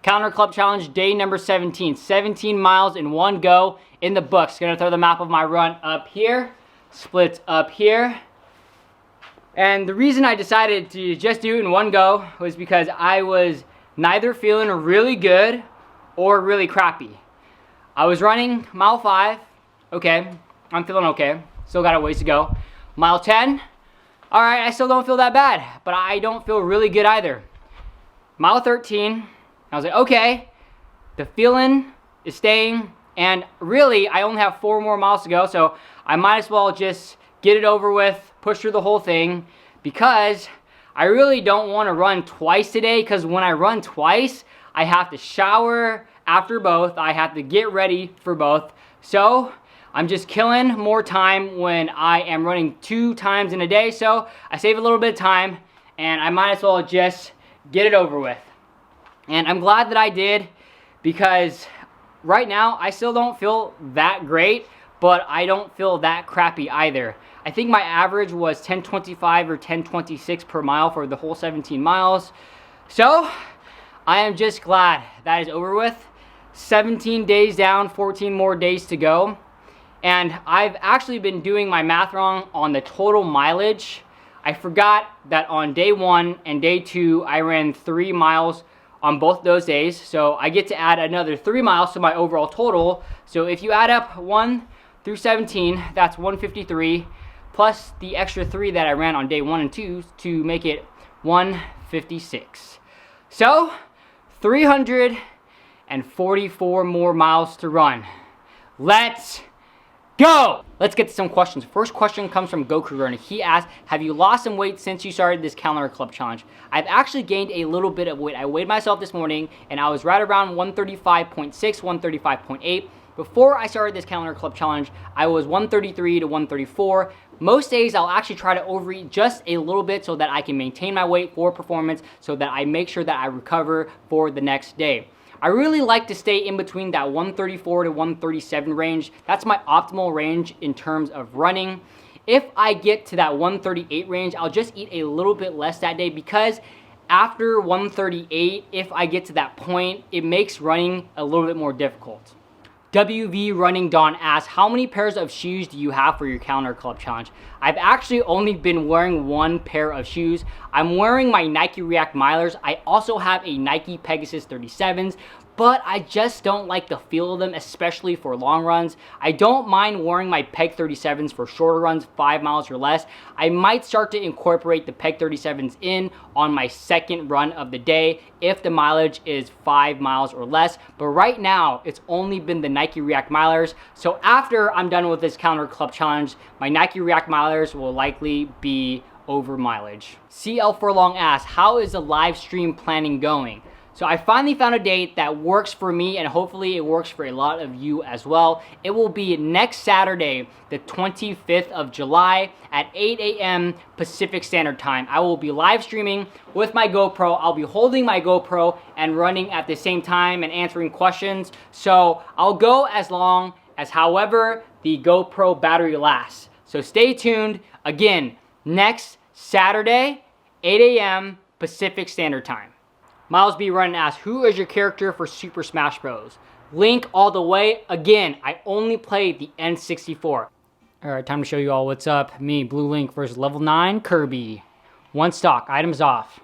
Calendar Club Challenge, day number 17. 17 miles in one go in the books. Gonna throw the map of my run up here, splits up here. And the reason I decided to just do it in one go was because I was neither feeling really good or really crappy. I was running mile 5, okay, I'm feeling okay, still got a ways to go. Mile 10, all right, I still don't feel that bad, but I don't feel really good either. Mile 13, I was like, okay, the feeling is staying, and really, I only have 4 more miles to go, so I might as well just get it over with, push through the whole thing, because I really don't want to run twice today, because when I run twice, I have to shower after both, I have to get ready for both, so I'm just killing more time when I am running 2 times in a day, so I save a little bit of time, and I might as well just get it over with. And I'm glad that I did, because right now I still don't feel that great, but I don't feel that crappy either. I think my average was 10:25 or 10:26 per mile for the whole 17 miles. So I am just glad that is over with. 17 days down, 14 more days to go. And I've actually been doing my math wrong on the total mileage. I forgot that on day 1 and day 2, I ran 3 miles on both those days. So I get to add another 3 miles to my overall total. So if you add up 1 through 17, that's 153, plus the extra 3 that I ran on day 1 and 2 to make it 156. So 344 more miles to run. Let's go! Let's get to some questions. First question comes from Goku Runner. He asked, have you lost some weight since you started this Calendar Club Challenge? I've actually gained a little bit of weight. I weighed myself this morning and I was right around 135.6, 135.8. Before I started this Calendar Club Challenge, I was 133 to 134. Most days I'll actually try to overeat just a little bit so that I can maintain my weight for performance, so that I make sure that I recover for the next day. I really like to stay in between that 134 to 137 range. That's my optimal range in terms of running. If I get to that 138 range, I'll just eat a little bit less that day, because after 138, if I get to that point, it makes running a little bit more difficult. WV Running Dawn asks, how many pairs of shoes do you have for your Calendar Club Challenge? I've actually only been wearing 1 pair of shoes. I'm wearing my Nike React Milers. I also have a Nike Pegasus 37s, but I just don't like the feel of them, especially for long runs. I don't mind wearing my Peg 37s for shorter runs, 5 miles or less. I might start to incorporate the Peg 37s in on my second run of the day if the mileage is 5 miles or less. But right now, it's only been the Nike React Milers. So after I'm done with this Calendar Club Challenge, my Nike React Milers will likely be over mileage. CL Furlong asks, how is the live stream planning going? So I finally found a date that works for me, and hopefully it works for a lot of you as well. It will be next Saturday, the 25th of July at 8 a.m. Pacific Standard Time. I will be live streaming with my GoPro. I'll be holding my GoPro and running at the same time and answering questions. So I'll go as long as however the GoPro battery lasts. So stay tuned. Again, next Saturday, 8 a.m. Pacific Standard Time. Miles B. Running asks, who is your character for Super Smash Bros? Link all the way. Again, I only played the N64. Alright, time to show you all what's up. Me, Blue Link versus level 9 Kirby. 1 stock, items off.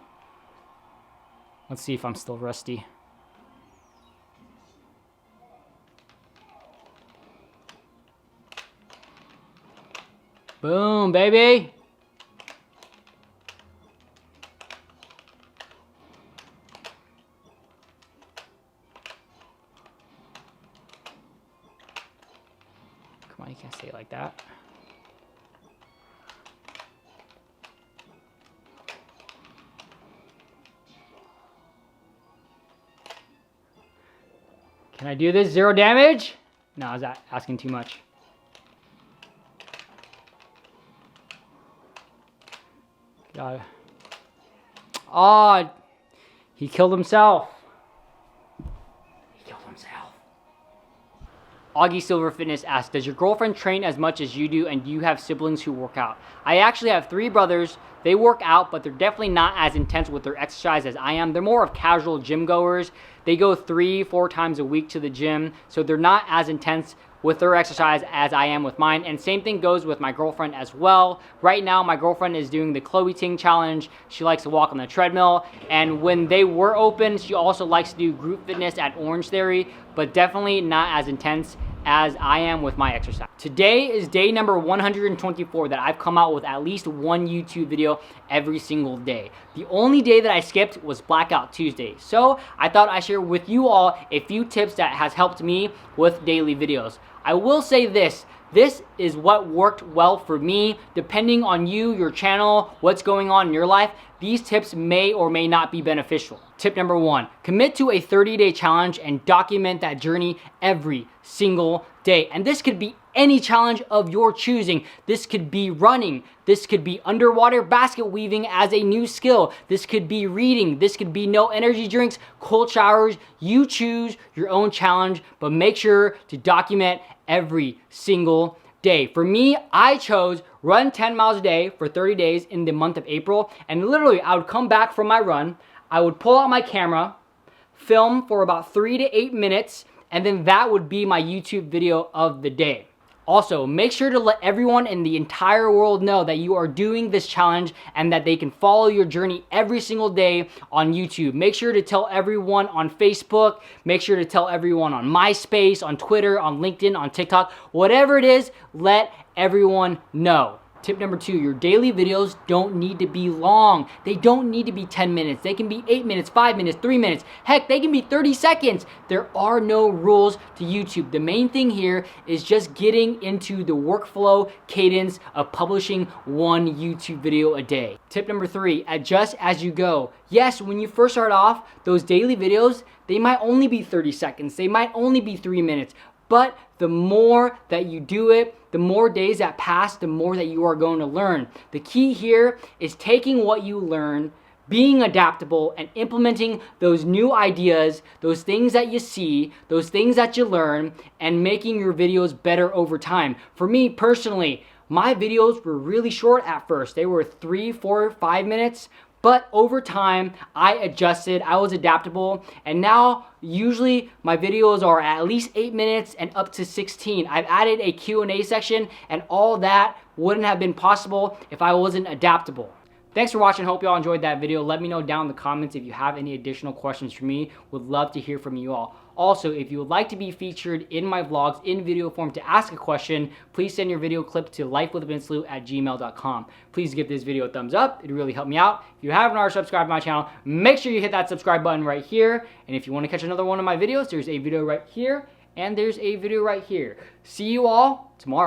Let's see if I'm still rusty. Boom, baby! Come on, you can't say it like that. Can I do this? 0 damage? No, I was asking too much. God. Oh, he killed himself. Augie Silver Fitness asks, does your girlfriend train as much as you do, and do you have siblings who work out? I actually have 3 brothers. They work out, but they're definitely not as intense with their exercise as I am. They're more of casual gym goers. they go 3-4 times a week to the gym, so they're not as intense with their exercise as I am with mine. And same thing goes with my girlfriend as well. Right now, my girlfriend is doing the Chloe Ting challenge. She likes to walk on the treadmill. And when they were open, she also likes to do group fitness at Orange Theory, but definitely not as intense as I am with my exercise. Today is day number 124 that I've come out with at least one YouTube video every single day. The only day that I skipped was Blackout Tuesday. So I thought I'd share with you all a few tips that has helped me with daily videos. I will say this is what worked well for me. Depending on you, your channel, what's going on in your life, these tips may or may not be beneficial. Tip number 1, commit to a 30-day challenge and document that journey every single day. And this could be any challenge of your choosing. This could be running. This could be underwater basket weaving as a new skill. This could be reading. This could be no energy drinks, cold showers. You choose your own challenge, but make sure to document every single day. For me, I chose run 10 miles a day for 30 days in the month of April. And literally, I would come back from my run, I would pull out my camera, film for about 3 to 8 minutes, and then that would be my YouTube video of the day. Also, make sure to let everyone in the entire world know that you are doing this challenge and that they can follow your journey every single day on YouTube. Make sure to tell everyone on Facebook, make sure to tell everyone on MySpace, on Twitter, on LinkedIn, on TikTok, whatever it is, let everyone know. Tip number 2, your daily videos don't need to be long. They don't need to be 10 minutes. They can be 8 minutes, 5 minutes, 3 minutes. Heck, they can be 30 seconds. There are no rules to YouTube. The main thing here is just getting into the workflow cadence of publishing one YouTube video a day. Tip number 3, adjust as you go. Yes, when you first start off, those daily videos, they might only be 30 seconds. They might only be 3 minutes. But the more that you do it, the more days that pass, the more that you are going to learn. The key here is taking what you learn, being adaptable, and implementing those new ideas, those things that you see, those things that you learn, and making your videos better over time. For me personally, my videos were really short at first. They were 3, 4, 5 minutes. But over time, I adjusted, I was adaptable, and now usually my videos are at least 8 minutes and up to 16. I've added a Q&A section, and all that wouldn't have been possible if I wasn't adaptable. Thanks for watching. Hope you all enjoyed that video. Let me know down in the comments if you have any additional questions for me. Would love to hear from you all. Also, if you would like to be featured in my vlogs in video form to ask a question, please send your video clip to lifewithvincelu@gmail.com. Please give this video a thumbs up. It really helped me out. If you haven't already subscribed to my channel, make sure you hit that subscribe button right here. And if you want to catch another one of my videos, there's a video right here and there's a video right here. See you all tomorrow.